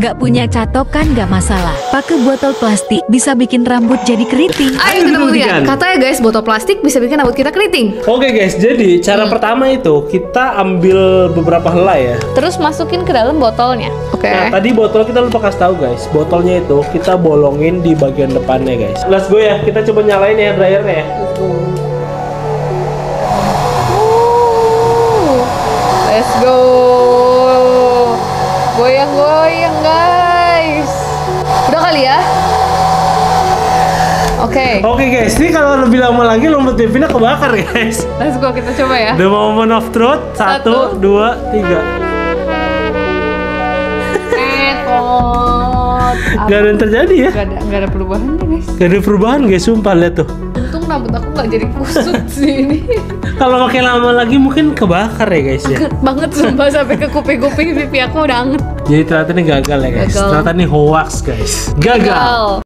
Nggak punya catokan nggak masalah. Pakai botol plastik bisa bikin rambut jadi keriting. Ayo kita buktikan. Katanya guys, botol plastik bisa bikin rambut kita keriting. Oke guys, jadi cara pertama itu kita ambil beberapa helai ya. Terus masukin ke dalam botolnya. Oke. Nah, tadi botol kita lupa kasih tahu guys. Botolnya itu kita bolongin di bagian depannya guys. Let's go ya. Kita coba nyalain ya dryernya ya. Let's go. Goyang-goyang guys. Udah kali ya? Oke guys, ini kalau lebih lama lagi lumut Devina kebakar guys. Let's go, kita coba ya. The moment of truth. 1, 2, 3. Gak ada yang terjadi ya? Gak ada perubahan nih guys. Gak ada perubahan guys, sumpah lihat tuh. Untung rambut aku gak jadi kusut sih ini. Kalau makin lama lagi mungkin kebakar ya guys ya. Anget banget sumpah, sampai ke kuping-kuping pipi aku udah anget. Jadi ternyata ini gagal ya guys. Gagal. Ternyata ini hoax guys. Gagal.